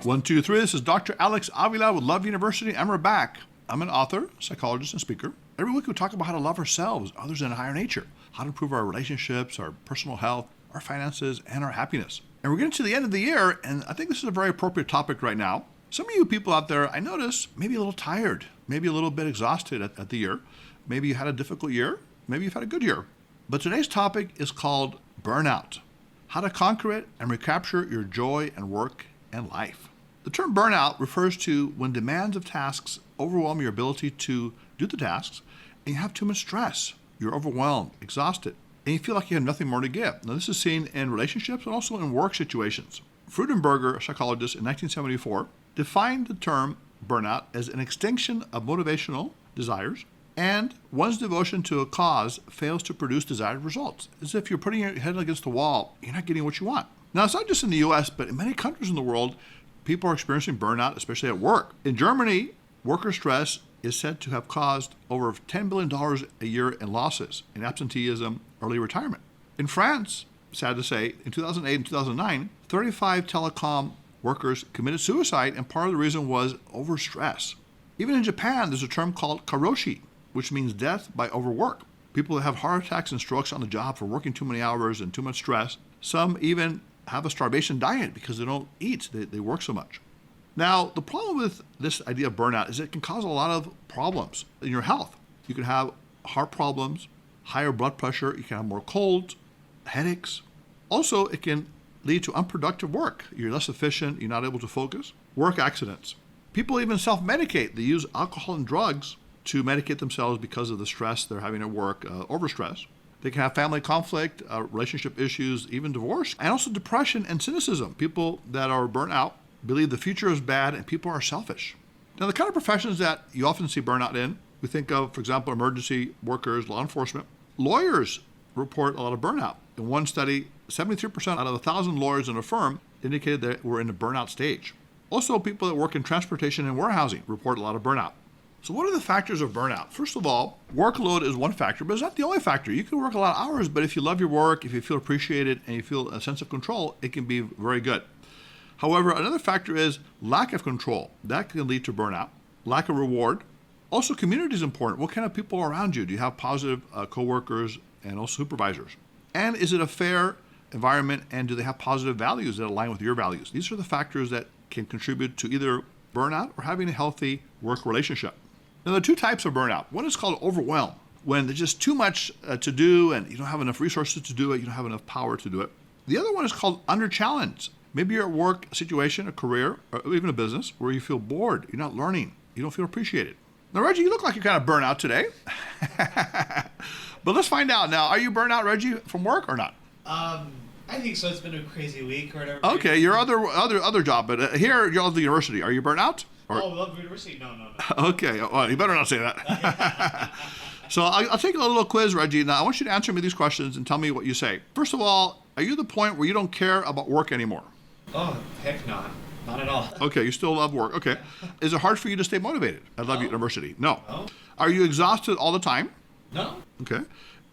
One, two, three. This is Dr. Alex Avila with Love University, and we're back. I'm an author, psychologist, and speaker. Every week we talk about how to love ourselves, others, and a higher nature, how to improve our relationships, our personal health, our finances, and our happiness. And we're getting to the end of the year, and I think this is a very appropriate topic right now. Some of you people out there, I notice, maybe a little tired, maybe a little bit exhausted at the year. Maybe you had a difficult year, maybe you've had a good year. But today's topic is called burnout, how to conquer it and recapture your joy and work and life. The term burnout refers to when demands of tasks overwhelm your ability to do the tasks and you have too much stress. You're overwhelmed, exhausted, and you feel like you have nothing more to give. Now, this is seen in relationships and also in work situations. Freudenberger, a psychologist in 1974, defined the term burnout as an extinction of motivational desires and one's devotion to a cause fails to produce desired results. As if you're putting your head against the wall, you're not getting what you want. Now, it's not just in the U.S., but in many countries in the world, people are experiencing burnout, especially at work. In Germany, worker stress is said to have caused over $10 billion a year in losses in absenteeism, early retirement. In France, sad to say, in 2008 and 2009, 35 telecom workers committed suicide, and part of the reason was overstress. Even in Japan, there's a term called karoshi, which means death by overwork. People that have heart attacks and strokes on the job for working too many hours and too much stress. Some even have a starvation diet because they don't eat, they work so much. Now, the problem with this idea of burnout is it can cause a lot of problems in your health. You can have heart problems, higher blood pressure, you can have more colds, headaches. Also, it can lead to unproductive work. You're less efficient, you're not able to focus. Work accidents. People even self-medicate. They use alcohol and drugs to medicate themselves because of the stress they're having at work, overstress. They can have family conflict, relationship issues, even divorce, and also depression and cynicism. People that are burnt out believe the future is bad and people are selfish. Now, the kind of professions that you often see burnout in, we think of, for example, emergency workers, law enforcement. Lawyers report a lot of burnout. In one study, 73% out of 1,000 lawyers in a firm indicated that were in the burnout stage. Also, people that work in transportation and warehousing report a lot of burnout. So what are the factors of burnout? First of all, workload is one factor, but it's not the only factor. You can work a lot of hours, but if you love your work, if you feel appreciated, and you feel a sense of control, it can be very good. However, another factor is lack of control. That can lead to burnout. Lack of reward. Also, community is important. What kind of people are around you? Do you have positive coworkers and also supervisors? And is it a fair environment, and do they have positive values that align with your values? These are the factors that can contribute to either burnout or having a healthy work relationship. Now, there are two types of burnout. One is called overwhelm, when there's just too much to do and you don't have enough resources to do it, you don't have enough power to do it. The other one is called under challenge. Maybe you're at work, a situation, a career, or even a business where you feel bored, you're not learning, you don't feel appreciated. Now, Reggie, you look like you're kind of burnt out today. But let's find out. Now, are you burnt out, Reggie, from work or not? I think so. It's been a crazy week or whatever. Okay, your other job, but here you're at the university. Are you burnt out? Oh, Love University? No. Okay, well, you better not say that. So I'll take a little quiz, Reggie. Now, I want you to answer me these questions and tell me what you say. First of all, are you at the point where you don't care about work anymore? Oh, heck not. Not at all. Okay, you still love work. Okay. Is it hard for you to stay motivated at Love University? No. No. Are you exhausted all the time? No. Okay.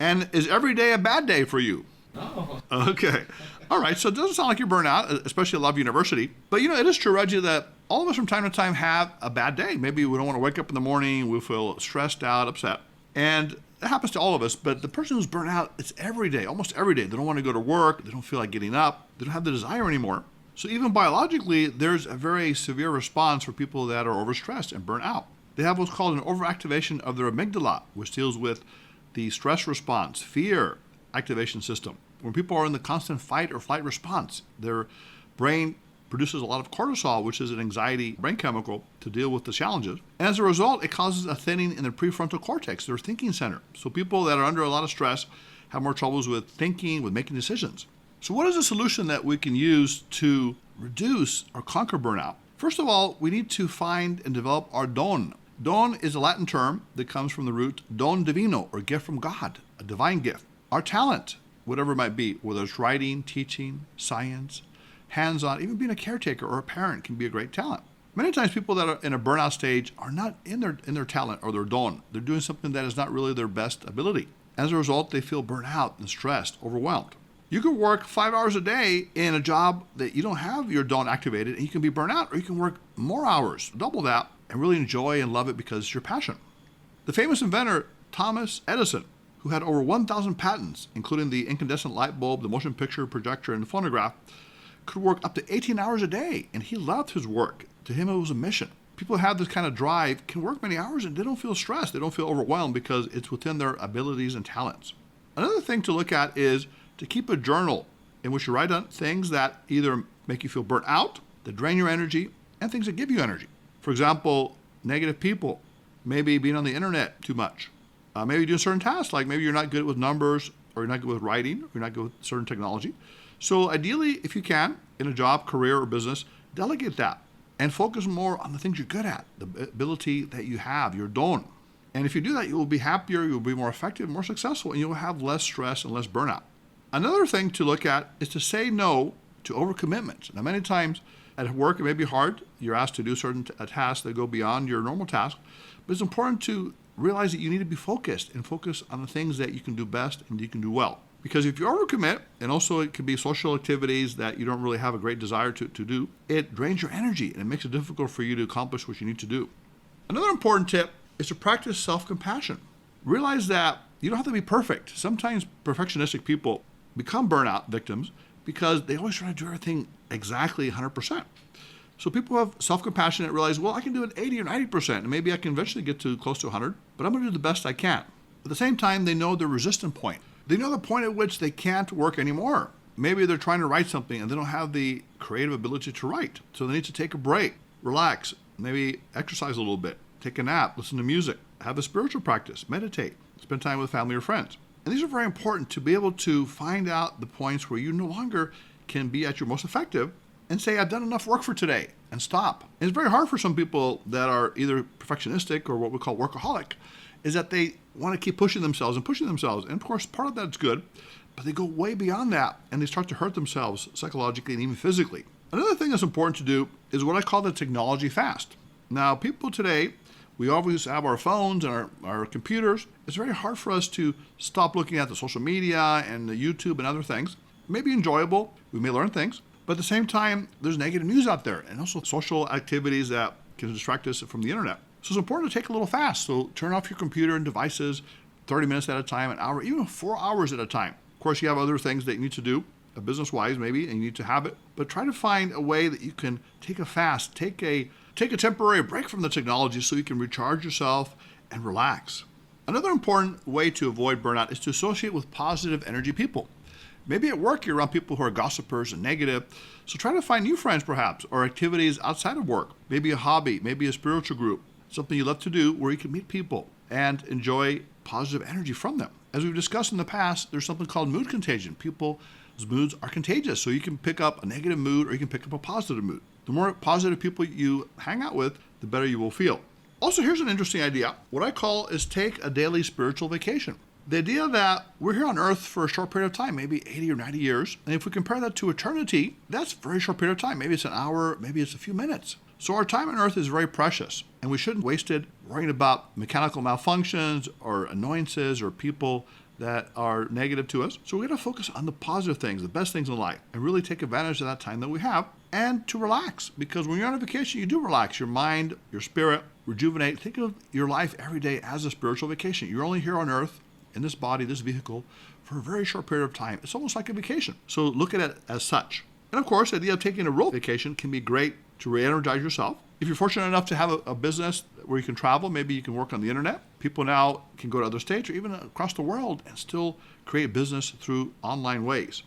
And is every day a bad day for you? No. Okay. All right. So it doesn't sound like you're burnt out, especially at Love University. But, it is true, Reggie, that all of us from time to time have a bad day. Maybe we don't want to wake up in the morning. We feel stressed out, upset. And that happens to all of us. But the person who's burnt out, it's every day, almost every day. They don't want to go to work. They don't feel like getting up. They don't have the desire anymore. So even biologically, there's a very severe response for people that are overstressed and burnt out. They have what's called an overactivation of their amygdala, which deals with the stress response, fear activation system. When people are in the constant fight or flight response, their brain produces a lot of cortisol, which is an anxiety brain chemical to deal with the challenges. And as a result, it causes a thinning in the prefrontal cortex, their thinking center. So people that are under a lot of stress have more troubles with thinking, with making decisions. So what is a solution that we can use to reduce or conquer burnout? First of all, we need to find and develop our don. Don is a Latin term that comes from the root don divino, or gift from God, a divine gift. Our talent, whatever it might be, whether it's writing, teaching, science, hands-on, even being a caretaker or a parent can be a great talent. Many times people that are in a burnout stage are not in their talent or their don. They're doing something that is not really their best ability. As a result, they feel burnt out and stressed, overwhelmed. You can work 5 hours a day in a job that you don't have your dawn activated, and you can be burnt out, or you can work more hours, double that, and really enjoy and love it because it's your passion. The famous inventor Thomas Edison, who had over 1,000 patents, including the incandescent light bulb, the motion picture projector, and the phonograph, could work up to 18 hours a day, and he loved his work. To him, it was a mission. People who have this kind of drive can work many hours and they don't feel stressed. They don't feel overwhelmed because it's within their abilities and talents. Another thing to look at is to keep a journal in which you write down things that either make you feel burnt out, that drain your energy, and things that give you energy. For example, negative people, maybe being on the internet too much, maybe doing certain tasks, like maybe you're not good with numbers, or you're not good with writing, or you're not good with certain technology. So ideally, if you can, in a job, career, or business, delegate that and focus more on the things you're good at, the ability that you have, your don. And if you do that, you will be happier, you'll be more effective, more successful, and you'll have less stress and less burnout. Another thing to look at is to say no to overcommitments. Now, many times at work, it may be hard. You're asked to do certain tasks that go beyond your normal task, but it's important to realize that you need to be focused and focus on the things that you can do best and you can do well. Because if you overcommit, and also it could be social activities that you don't really have a great desire to do, it drains your energy and it makes it difficult for you to accomplish what you need to do. Another important tip is to practice self-compassion. Realize that you don't have to be perfect. Sometimes perfectionistic people become burnout victims because they always try to do everything exactly 100%. So people who have self-compassion that realize, well, I can do it 80 or 90%, and maybe I can eventually get to close to 100, but I'm going to do the best I can. At the same time, they know the resistant point. They know the point at which they can't work anymore. Maybe they're trying to write something and they don't have the creative ability to write. So they need to take a break, relax, maybe exercise a little bit, take a nap, listen to music, have a spiritual practice, meditate, spend time with family or friends. And these are very important to be able to find out the points where you no longer can be at your most effective and say, I've done enough work for today, and stop. And it's very hard for some people that are either perfectionistic or what we call workaholic, is that they want to keep pushing themselves. And of course, part of that's good, but they go way beyond that and they start to hurt themselves psychologically and even physically. Another thing that's important to do is what I call the technology fast. Now, people today, we always have our phones and our computers. It's very hard for us to stop looking at the social media and the YouTube and other things. It may be enjoyable. We may learn things. But at the same time, there's negative news out there and also social activities that can distract us from the internet. So it's important to take a little fast. So turn off your computer and devices 30 minutes at a time, an hour, even 4 hours at a time. Of course, you have other things that you need to do, business-wise maybe, and you need to have it. But try to find a way that you can take a fast, take a temporary break from the technology so you can recharge yourself and relax. Another important way to avoid burnout is to associate with positive energy people. Maybe at work you're around people who are gossipers and negative, so try to find new friends perhaps, or activities outside of work. Maybe a hobby, maybe a spiritual group, something you love to do where you can meet people and enjoy positive energy from them. As we've discussed in the past, there's something called mood contagion. People's moods are contagious, so you can pick up a negative mood or you can pick up a positive mood. The more positive people you hang out with, the better you will feel. Also, here's an interesting idea. What I call is take a daily spiritual vacation. The idea that we're here on earth for a short period of time, maybe 80 or 90 years, and if we compare that to eternity, that's a very short period of time. Maybe it's an hour, maybe it's a few minutes. So our time on earth is very precious, and we shouldn't waste it worrying about mechanical malfunctions or annoyances or people that are negative to us. So we're going to focus on the positive things, the best things in life, and really take advantage of that time that we have and to relax. Because when you're on a vacation, you do relax. Your mind, your spirit, rejuvenate. Think of your life every day as a spiritual vacation. You're only here on earth in this body, this vehicle, for a very short period of time. It's almost like a vacation. So look at it as such. And of course, the idea of taking a real vacation can be great to re-energize yourself. If you're fortunate enough to have a business where you can travel, maybe you can work on the internet. People now can go to other states or even across the world and still create business through online ways.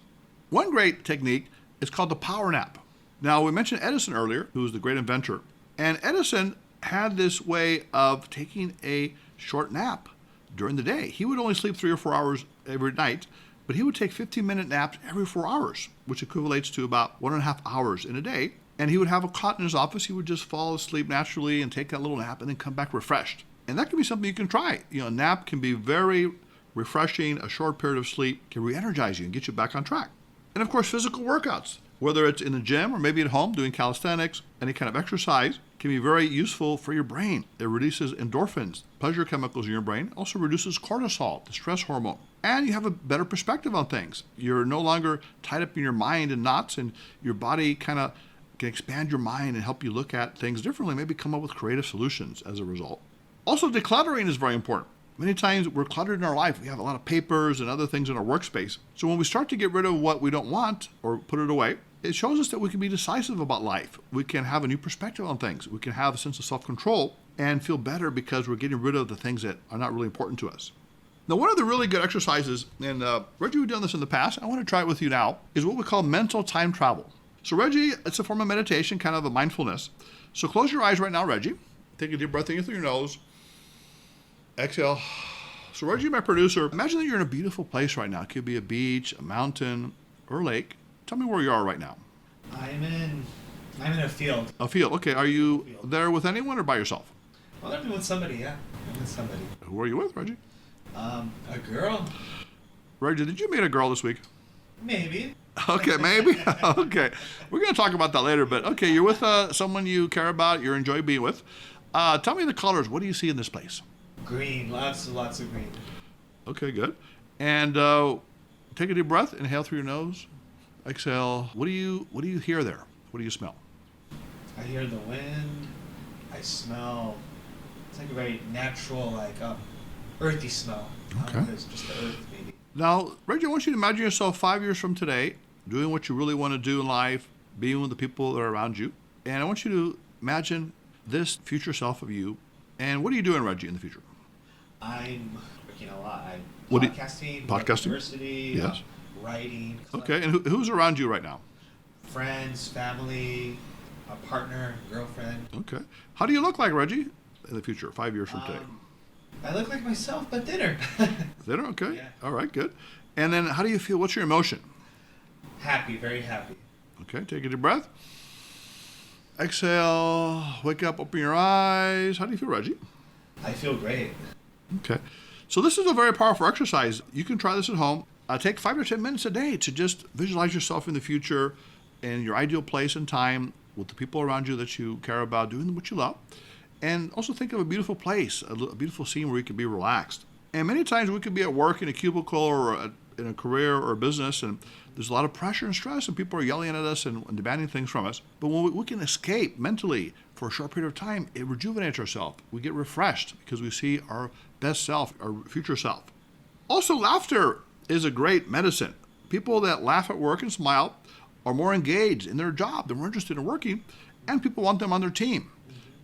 One great technique is called the power nap. Now, we mentioned Edison earlier, who was the great inventor. And Edison had this way of taking a short nap during the day. He would only sleep 3 or 4 hours every night, but he would take 15-minute naps every 4 hours, which equivalates to about 1.5 hours in a day. And he would have a cot in his office. He would just fall asleep naturally and take that little nap and then come back refreshed. And that can be something you can try. A nap can be very refreshing. A short period of sleep can re-energize you and get you back on track. And of course, physical workouts, whether it's in the gym or maybe at home doing calisthenics, any kind of exercise, can be very useful for your brain. It releases endorphins, pleasure chemicals in your brain, also reduces cortisol, the stress hormone. And you have a better perspective on things. You're no longer tied up in your mind in knots, and your body kind of can expand your mind and help you look at things differently, maybe come up with creative solutions as a result. Also, decluttering is very important. Many times we're cluttered in our life. We have a lot of papers and other things in our workspace. So when we start to get rid of what we don't want or put it away, it shows us that we can be decisive about life. We can have a new perspective on things. We can have a sense of self-control and feel better because we're getting rid of the things that are not really important to us. Now, one of the really good exercises, and Reggie, we've done this in the past, I want to try it with you now, is what we call mental time travel. So Reggie, it's a form of meditation, kind of a mindfulness. So close your eyes right now, Reggie. Take a deep breath in through your nose. Exhale. So Reggie, my producer, imagine that you're in a beautiful place right now. It could be a beach, a mountain, or a lake. Tell me where you are right now. I'm in a field. A field. Okay. Are you there with anyone or by yourself? Well, I'm with somebody, yeah. I'm with somebody. Who are you with, Reggie? A girl? Reggie, did you meet a girl this week? Maybe. Okay, maybe. Okay. We're going to talk about that later, but okay, you're with someone you care about, you enjoy being with. Tell me the colors. What do you see in this place? Green. Lots of green. Okay, good. And take a deep breath. Inhale through your nose. Exhale. What do you hear there? What do you smell? I hear the wind. I smell. It's like a very natural, earthy smell. Okay. It's just the earth, maybe. Now, Reggie, I want you to imagine yourself 5 years from today, doing what you really want to do in life, being with the people that are around you. And I want you to imagine this future self of you. And what are you doing, Reggie, in the future? I'm working a lot. Podcasting? University, Yes. Writing. Okay, and who's around you right now? Friends, family, a partner, girlfriend. Okay. How do you look like, Reggie, in the future, 5 years from today? I look like myself, but thinner. Thinner? Okay. Yeah. All right, good. And then how do you feel? What's your emotion? Happy, very happy. Okay, take a deep breath. Exhale, wake up, open your eyes. How do you feel, Reggie? I feel great. Okay. So this is a very powerful exercise. You can try this at home. Take 5 to 10 minutes a day to just visualize yourself in the future in your ideal place and time with the people around you that you care about, doing what you love. And also think of a beautiful place, a beautiful scene where you can be relaxed. And many times we could be at work in a cubicle or in a career or a business, and there's a lot of pressure and stress, and people are yelling at us and demanding things from us. But when we can escape mentally for a short period of time, it rejuvenates ourselves. We get refreshed because we see our best self, our future self. Also, laughter is a great medicine. People that laugh at work and smile are more engaged in their job. They're more interested in working, and people want them on their team.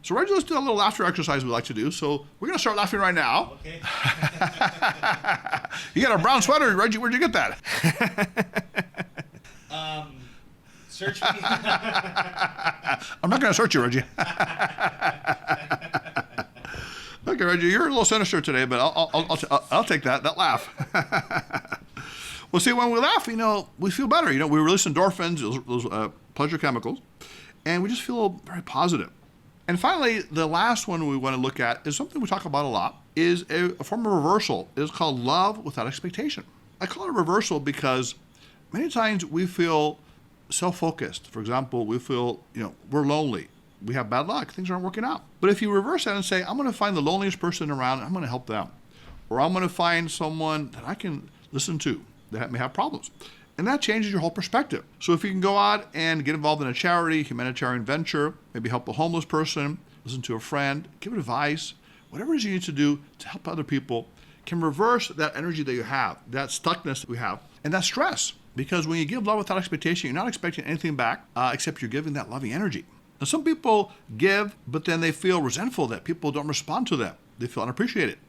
So Reggie, let's do a little laughter exercise we like to do. So we're going to start laughing right now. Okay. You got a brown sweater, Reggie. Where'd you get that? Search me. I'm not going to search you, Reggie. Okay, Reggie, you're a little sinister today, but I'll take that laugh. Well, see, when we laugh, we feel better. We release endorphins, those pleasure chemicals, and we just feel very positive. And finally, the last one we want to look at is something we talk about a lot, is a form of reversal. It is called love without expectation. I call it a reversal because many times we feel self-focused. For example, we feel, we're lonely. We have bad luck. Things aren't working out. But if you reverse that and say, I'm going to find the loneliest person around, and I'm going to help them. Or I'm going to find someone that I can listen to that may have problems. And that changes your whole perspective. So if you can go out and get involved in a charity, humanitarian venture, maybe help a homeless person, listen to a friend, give advice, whatever it is you need to do to help other people can reverse that energy that you have, that stuckness that we have, and that stress. Because when you give love without expectation, you're not expecting anything back except you're giving that loving energy. Now, some people give, but then they feel resentful that people don't respond to them. They feel unappreciated.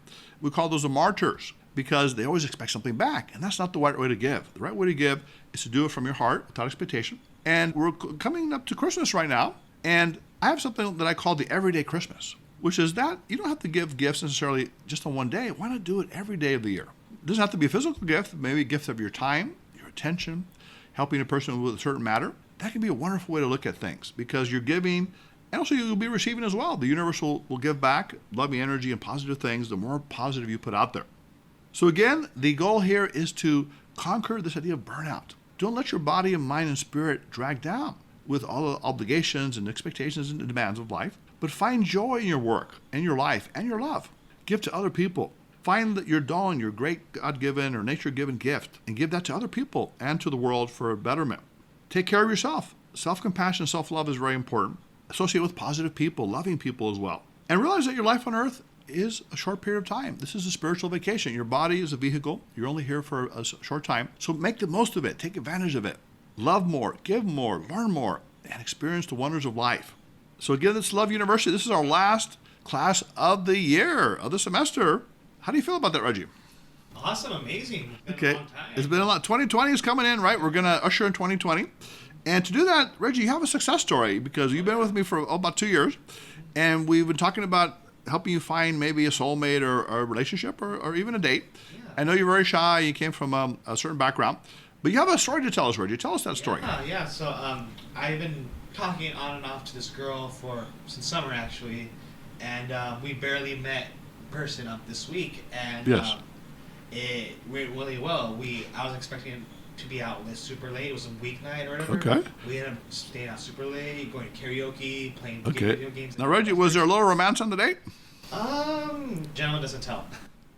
We call those the martyrs because they always expect something back, and that's not the right way to give. The right way to give is to do it from your heart without expectation. And we're coming up to Christmas right now, and I have something that I call the everyday Christmas, which is that you don't have to give gifts necessarily just on one day. Why not do it every day of the year? It doesn't have to be a physical gift, maybe a gift of your time, your attention, helping a person with a certain matter. That can be a wonderful way to look at things because you're giving, and also you'll be receiving as well. The universe will give back loving energy and positive things the more positive you put out there. So again, the goal here is to conquer this idea of burnout. Don't let your body and mind and spirit drag down with all the obligations and expectations and demands of life, but find joy in your work and your life and your love. Give to other people. Find your dawn, your great God-given or nature-given gift, and give that to other people and to the world for a betterment. Take care of yourself. Self-compassion and self-love is very important. Associate with positive people, loving people as well. And realize that your life on earth is a short period of time. This is a spiritual vacation. Your body is a vehicle. You're only here for a short time. So make the most of it. Take advantage of it. Love more, give more, learn more, and experience the wonders of life. So again, this is Love University. This is our last class of the year, of the semester. How do you feel about that, Reggie? Awesome, amazing. It's Okay. been a long time. It's been a lot. 2020 is coming in, right? We're going to usher in 2020. And to do that, Reggie, you have a success story because you've been with me for about 2 years. And we've been talking about helping you find maybe a soulmate or a relationship or even a date. Yeah. I know you're very shy. You came from a certain background. But you have a story to tell us, Reggie. Tell us that story. Yeah. So I've been talking on and off to this girl since summer, actually. And we barely met in person up this week. And Yes. it went really well. I was expecting to be out super late. It was a weeknight or whatever. Okay. We ended up staying out super late, going to karaoke, playing Okay. video games. Now, Reggie, was there a little romance on the date? Gentleman doesn't tell.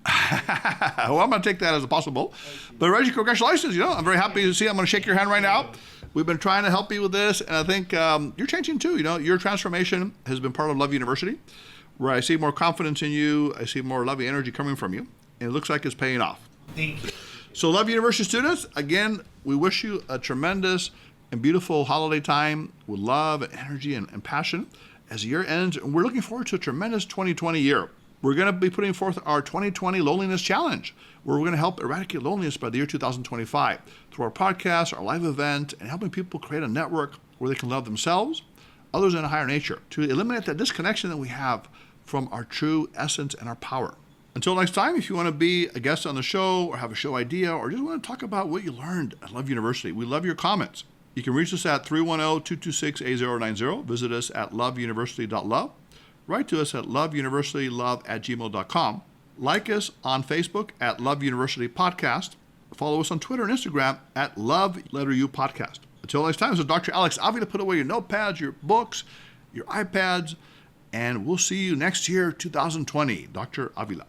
Well, I'm going to take that as a possible. But Reggie, congratulations. I'm very happy to see. I'm going to shake your hand right now. We've been trying to help you with this, and I think you're changing too. Your transformation has been part of Love University, where I see more confidence in you. I see more loving energy coming from you, and it looks like it's paying off. Thank you. So, Love University students, again, we wish you a tremendous and beautiful holiday time with love and energy and passion as the year ends. And we're looking forward to a tremendous 2020 year. We're going to be putting forth our 2020 Loneliness Challenge, where we're going to help eradicate loneliness by the year 2025 through our podcast, our live event, and helping people create a network where they can love themselves, others, in a higher nature, to eliminate that disconnection that we have from our true essence and our power. Until next time, if you want to be a guest on the show or have a show idea or just want to talk about what you learned at Love University, we love your comments. You can reach us at 310-226-8090. Visit us at loveuniversity.love. Write to us at loveuniversitylove@gmail.com. Like us on Facebook at Love University Podcast. Follow us on Twitter and Instagram at Love_U Podcast. Until next time, this is Dr. Alex Avila. Put away your notepads, your books, your iPads, and we'll see you next year, 2020. Dr. Avila.